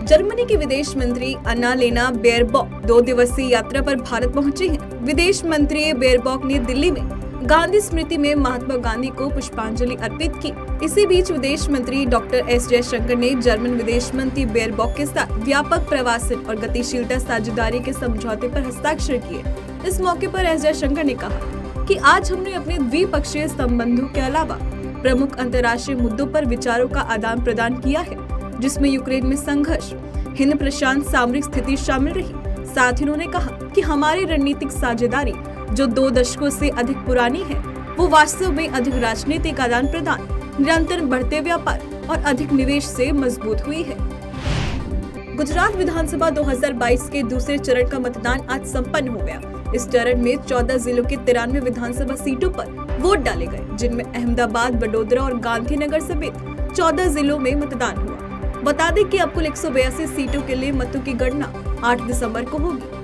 Germany की विदेश मंत्री अन्नालेना बेयरबॉक 2 दिवसीय यात्रा पर भारत पहुंची हैं। विदेश मंत्री बेयरबॉक ने दिल्ली में गांधी स्मृति में महात्मा गांधी को पुष्पांजलि अर्पित की। इसी बीच विदेश मंत्री डॉक्टर एस जयशंकर ने जर्मन विदेश मंत्री बेयरबॉक के साथ व्यापक प्रवासन और गतिशीलता साझेदारी के समझौते पर हस्ताक्षर किए। इस मौके पर एस जयशंकर ने कहा कि आज हमने अपने द्विपक्षीय संबंधों के अलावा प्रमुख अंतर्राष्ट्रीय मुद्दों पर विचारों का आदान प्रदान किया है, जिसमें यूक्रेन में संघर्ष, हिंद प्रशांत सामरिक स्थिति शामिल रही। साथ ही उन्होंने कहा कि हमारी रणनीतिक साझेदारी जो 2 दशकों से अधिक पुरानी है, वो वास्तव में अधिक राजनीतिक आदान प्रदान, निरंतर बढ़ते व्यापार और अधिक निवेश से मजबूत हुई है। गुजरात विधानसभा 2022 के दूसरे चरण का मतदान आज संपन्न हो गया। इस चरण में 14 जिलों की 93 विधानसभा सीटों पर वोट डाले गए, जिनमें अहमदाबाद, बड़ोदरा और गांधीनगर समेत 14 जिलों में मतदान हुआ। बता दें कि अब कुल 182 सीटों के लिए मतों की गणना 8 दिसंबर को होगी।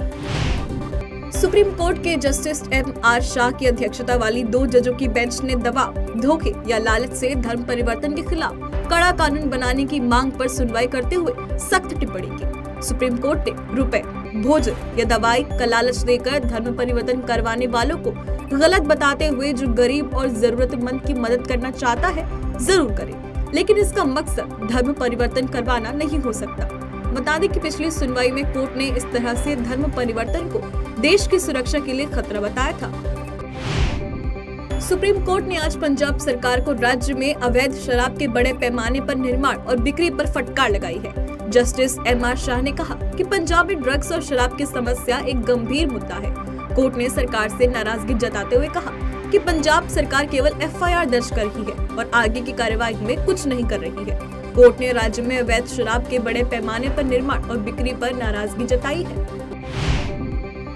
सुप्रीम कोर्ट के जस्टिस M.R. शाह की अध्यक्षता वाली 2 जजों की बेंच ने दबाव, धोखे या लालच से धर्म परिवर्तन के खिलाफ कड़ा कानून बनाने की मांग पर सुनवाई करते हुए सख्त टिप्पणी की। सुप्रीम कोर्ट ने रुपए, भोजन या दवाई का लालच देकर धर्म परिवर्तन करवाने वालों को गलत बताते हुए जो गरीब और जरूरतमंद की मदद करना चाहता है जरूर करे, लेकिन इसका मकसद धर्म परिवर्तन करवाना नहीं हो सकता। बता दें कि पिछली सुनवाई में कोर्ट ने इस तरह से धर्म परिवर्तन को देश की सुरक्षा के लिए खतरा बताया था। सुप्रीम कोर्ट ने आज पंजाब सरकार को राज्य में अवैध शराब के बड़े पैमाने पर निर्माण और बिक्री पर फटकार लगाई है। Justice M.R. शाह ने कहा कि पंजाब में ड्रग्स और शराब की समस्या एक गंभीर मुद्दा है। कोर्ट ने सरकार से नाराजगी जताते हुए कहा कि पंजाब सरकार केवल FIR दर्ज कर रही है और आगे की कार्यवाही में कुछ नहीं कर रही है। कोर्ट ने राज्य में अवैध शराब के बड़े पैमाने पर निर्माण और बिक्री पर नाराजगी जताई है।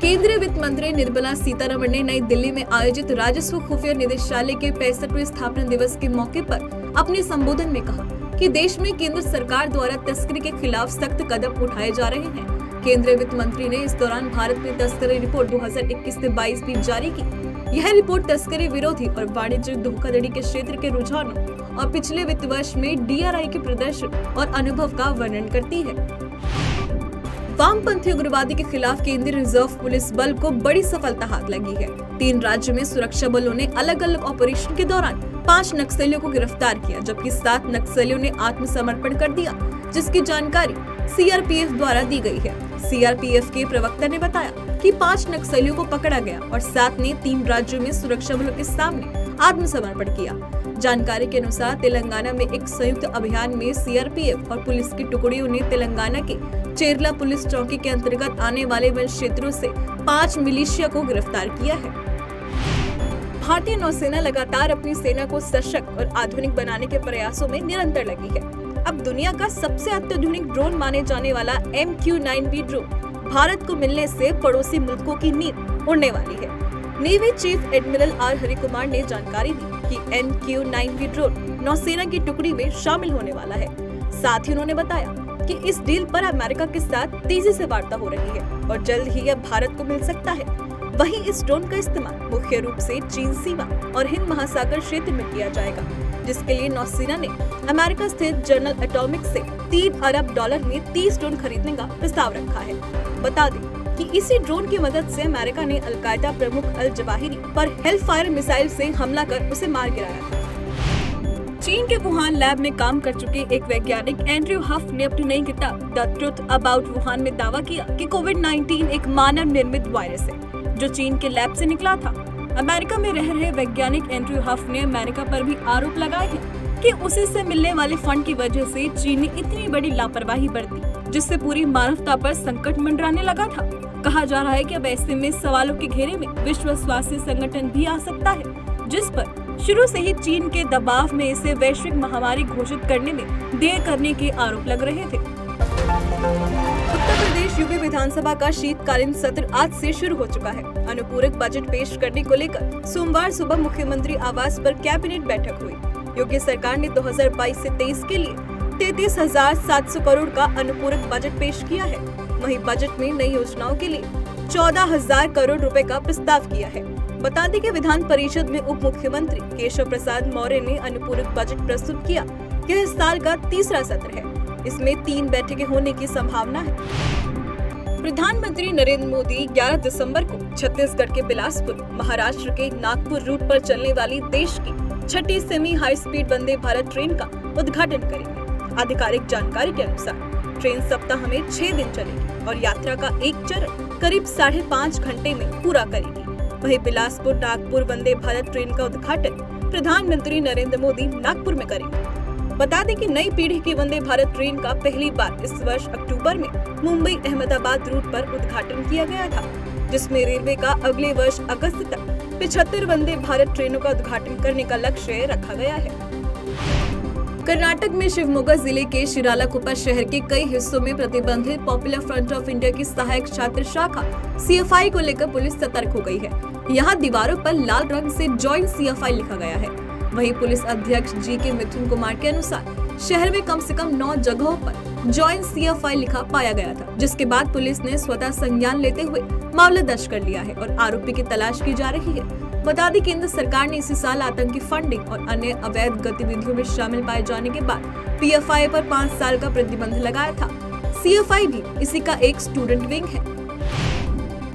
केंद्रीय वित्त मंत्री निर्मला सीतारमण ने नई दिल्ली में आयोजित राजस्व खुफिया निदेशालय के 65वें स्थापना दिवस के मौके पर अपने संबोधन में कहा कि देश में केंद्र सरकार द्वारा तस्करी के खिलाफ सख्त कदम उठाए जा रहे हैं। केंद्रीय वित्त मंत्री ने इस दौरान भारत में तस्करी रिपोर्ट 2021 से 22 भी जारी की। यह रिपोर्ट तस्करी विरोधी और वाणिज्यिक धोखाधड़ी के क्षेत्र के रुझानों और पिछले वित्त वर्ष में DRI के प्रदर्शन और अनुभव का वर्णन करती है। वामपंथी उग्रवादी के खिलाफ केंद्रीय रिजर्व पुलिस बल को बड़ी सफलता हाथ लगी है। 3 राज्यों में सुरक्षा बलों ने अलग अलग ऑपरेशन के दौरान 5 नक्सलियों को गिरफ्तार किया, जबकि 7 नक्सलियों ने आत्मसमर्पण कर दिया, जिसकी जानकारी CRPF द्वारा दी गई है। CRPF के प्रवक्ता ने बताया कि 5 नक्सलियों को पकड़ा गया और 7 ने 3 राज्यों में सुरक्षा बलों के सामने आत्मसमर्पण किया। जानकारी के अनुसार तेलंगाना में एक संयुक्त अभियान में CRPF और पुलिस की टुकड़ियों ने तेलंगाना के चेरला पुलिस चौकी के अंतर्गत आने वाले वन क्षेत्रों से 5 मिलिशिया को गिरफ्तार किया है। भारतीय नौसेना लगातार अपनी सेना को सशक्त और आधुनिक बनाने के प्रयासों में निरंतर लगी है। अब दुनिया का सबसे अत्याधुनिक ड्रोन माने जाने वाला MQ-9B ड्रोन भारत को मिलने से पड़ोसी मुल्कों की नींद उड़ने वाली है। Navy chief admiral R. Harikumar ने जानकारी दी कि MQ-9B ड्रोन नौसेना की टुकड़ी में शामिल होने वाला है। साथ ही उन्होंने बताया कि इस डील पर अमेरिका के साथ तेजी से वार्ता हो रही है और जल्द ही यह भारत को मिल सकता है। वहीं इस ड्रोन का इस्तेमाल मुख्य रूप से चीन सीमा और हिंद महासागर क्षेत्र में किया जाएगा, जिसके लिए नौसेना ने अमेरिका स्थित जनरल एटॉमिक से $3 अरब में 30 ड्रोन खरीदने का प्रस्ताव रखा है। बता दें कि इसी ड्रोन की मदद से अमेरिका ने अल-कायदा प्रमुख अल-जवाहिरी पर हेलफायर मिसाइल से हमला कर उसे मार गिराया था। चीन के वुहान लैब में काम कर चुके एक वैज्ञानिक एंड्रयू हफ ने अपनी नई किताब द ट्रुथ अबाउट वुहान में दावा किया कि कोविड-19 एक मानव निर्मित वायरस है जो चीन के लैब से निकला था। अमेरिका में रह रहे वैज्ञानिक एंड्रयू हफ ने अमेरिका पर भी आरोप लगाए हैं कि उसी से मिलने वाले फंड की वजह से चीन ने इतनी बड़ी लापरवाही बरती, जिससे पूरी मानवता पर संकट मंडराने लगा था। कहा जा रहा है कि अब ऐसे में सवालों के घेरे में विश्व स्वास्थ्य संगठन भी आ सकता है, जिस पर शुरू से ही चीन के दबाव में इसे वैश्विक महामारी घोषित करने में देर करने के आरोप लग रहे थे। उत्तर प्रदेश यूपी विधानसभा का शीतकालीन सत्र आज से शुरू हो चुका है। अनुपूरक बजट पेश करने को लेकर सोमवार सुबह मुख्यमंत्री आवास पर कैबिनेट बैठक हुई। योगी सरकार ने 2022 से 23 के लिए 33,700 करोड़ का अनुपूरक बजट पेश किया है। वहीं बजट में नई योजनाओं के लिए 14,000 करोड़ रुपए का प्रस्ताव किया है। बता दें कि विधान परिषद में उप मुख्यमंत्री केशव प्रसाद मौर्य ने अनुपूरक बजट प्रस्तुत किया। यह इस साल का तीसरा सत्र है। इसमें 3 बैठकें होने की संभावना है। प्रधानमंत्री नरेंद्र मोदी 11 दिसंबर को छत्तीसगढ़ के बिलासपुर, महाराष्ट्र के नागपुर रूट पर चलने वाली देश की छठी semi high speed Vande Bharat train का उद्घाटन करेंगे। आधिकारिक जानकारी के अनुसार ट्रेन सप्ताह में 6 दिन चलेगी और यात्रा का एक चरण करीब 5.5 घंटे में पूरा करेगी। वहीं बिलासपुर नागपुर वंदे भारत ट्रेन का उद्घाटन प्रधानमंत्री नरेंद्र मोदी नागपुर में करेंगे। बता दें कि नई पीढ़ी की वंदे भारत ट्रेन का पहली बार इस वर्ष अक्टूबर में मुंबई अहमदाबाद रूट पर उद्घाटन किया गया था, जिसमें रेलवे का अगले वर्ष अगस्त तक 75 वंदे भारत ट्रेनों का उद्घाटन करने का लक्ष्य रखा गया है। कर्नाटक में शिवमोगा जिले के शिरालाकोपा शहर के कई हिस्सों में प्रतिबंधित पॉपुलर फ्रंट ऑफ इंडिया की सहायक छात्र शाखा CFI को लेकर पुलिस सतर्क हो गई है। यहाँ दीवारों पर लाल रंग से जॉइन CFI लिखा गया है। वहीं पुलिस अध्यक्ष GK मिथुन कुमार के अनुसार शहर में कम से कम 9 जगहों पर जॉइन CFI लिखा पाया गया था, जिसके बाद पुलिस ने स्वतः संज्ञान लेते हुए मामला दर्ज कर लिया है और आरोपी की तलाश की जा रही है। बता दें केंद्र सरकार ने इसी साल आतंकी फंडिंग और अन्य अवैध गतिविधियों में शामिल पाए जाने के बाद PFI पर 5 साल का प्रतिबंध लगाया था। CFI भी इसी का एक स्टूडेंट विंग है।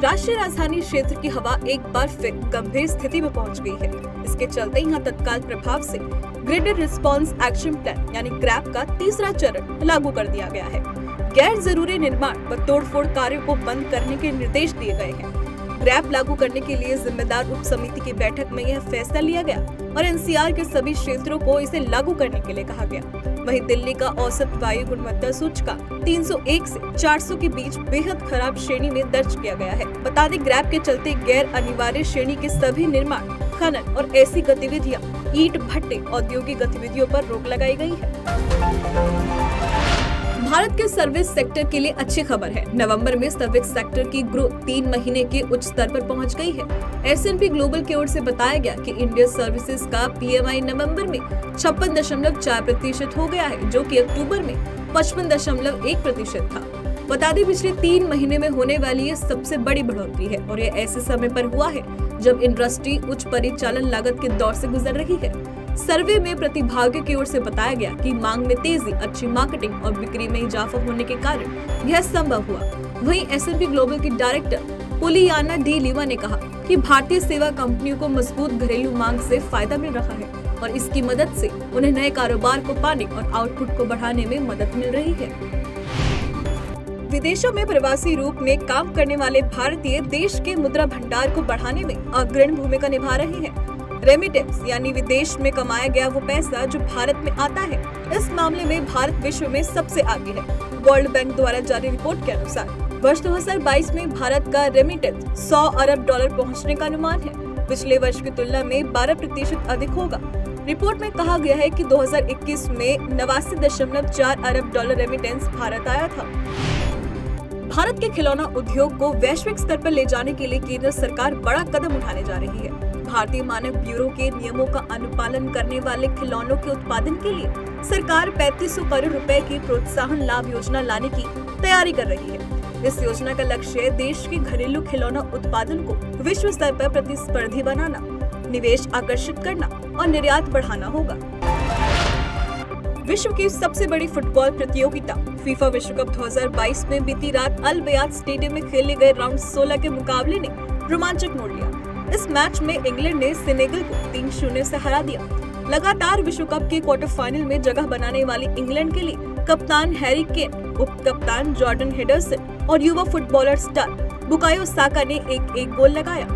राष्ट्रीय राजधानी क्षेत्र की हवा एक बार फिर गंभीर स्थिति में पहुंच गई है। इसके चलते यहाँ तत्काल प्रभाव से ग्रिडेड रिस्पांस एक्शन प्लान यानी ग्रैप का तीसरा चरण लागू कर दिया गया है। गैर जरूरी निर्माण व तोड़फोड़ कार्यों को बंद करने के निर्देश दिए गए हैं। ग्रैप लागू करने के लिए जिम्मेदार उप समिति की बैठक में यह फैसला लिया गया और NCR के सभी क्षेत्रों को इसे लागू करने के लिए कहा गया। वहीं दिल्ली का औसत वायु गुणवत्ता सूचकांक 301 से 400 के बीच बेहद खराब श्रेणी में दर्ज किया गया है। बता दें ग्रैप के चलते गैर अनिवार्य श्रेणी के सभी निर्माण, खनन और ऐसी गतिविधियां, ईंट भट्टे, औद्योगिक गतिविधियों पर रोक लगाई गई है। भारत के सर्विस सेक्टर के लिए अच्छी खबर है। नवंबर में सर्विस सेक्टर की ग्रोथ 3 महीने के उच्च स्तर पर पहुंच गई है। S&P ग्लोबल की ओर से बताया गया कि इंडियन सर्विसेज का PMI नवंबर में 56.4% हो गया है, जो कि अक्टूबर में 55.1% था। बता दें पिछले 3 महीने में होने वाली ये सबसे बड़ी बढ़ोतरी है और ये ऐसे समय पर हुआ है जब इंडस्ट्री उच्च परिचालन लागत के दौर से गुजर रही है। सर्वे में प्रतिभागियों की ओर से बताया गया कि मांग में तेजी, अच्छी मार्केटिंग और बिक्री में इजाफा होने के कारण यह संभव हुआ। वहीं S&P ग्लोबल की डायरेक्टर पोलियाना डी लीवा ने कहा कि भारतीय सेवा कंपनियों को मजबूत घरेलू मांग से फायदा मिल रहा है और इसकी मदद से उन्हें नए कारोबार को पाने और आउटपुट को बढ़ाने में मदद मिल रही है। विदेशों में प्रवासी रूप में काम करने वाले भारतीय देश के मुद्रा भंडार को बढ़ाने में अग्रणी भूमिका निभा रहे हैं। रेमिटेंस यानी विदेश में कमाया गया वो पैसा जो भारत में आता है, इस मामले में भारत विश्व में सबसे आगे है। वर्ल्ड बैंक द्वारा जारी रिपोर्ट के अनुसार वर्ष 2022 में भारत का रेमिटेंस $100 अरब पहुंचने का अनुमान है। पिछले वर्ष की तुलना में 12% अधिक होगा। रिपोर्ट में कहा गया है कि 2021 में 89.4 अरब रेमिटेंस भारत आया था। भारत के खिलौना उद्योग को वैश्विक स्तर पर ले जाने के लिए केंद्र सरकार बड़ा कदम उठाने जा रही है। भारतीय मानक ब्यूरो के नियमों का अनुपालन करने वाले खिलौनों के उत्पादन के लिए सरकार 3500 करोड़ रुपए की प्रोत्साहन लाभ योजना लाने की तैयारी कर रही है। इस योजना का लक्ष्य देश के घरेलू खिलौना उत्पादन को विश्व स्तर पर प्रतिस्पर्धी बनाना, निवेश आकर्षित करना और निर्यात बढ़ाना होगा। विश्व की सबसे बड़ी फुटबॉल प्रतियोगिता फीफा विश्व कप 2022 में बीती रात अल बयाद स्टेडियम में खेले गए राउंड 16 के मुकाबले ने रोमांचक मोड़ लिया। इस मैच में इंग्लैंड ने सेनेगल को 3-0 से हरा दिया। लगातार विश्व कप के क्वार्टर फाइनल में जगह बनाने वाली इंग्लैंड के लिए कप्तान हैरी केन, उप कप्तान जॉर्डन हेंडरसन और युवा फुटबॉलर स्टार बुकायो साका ने एक गोल लगाया।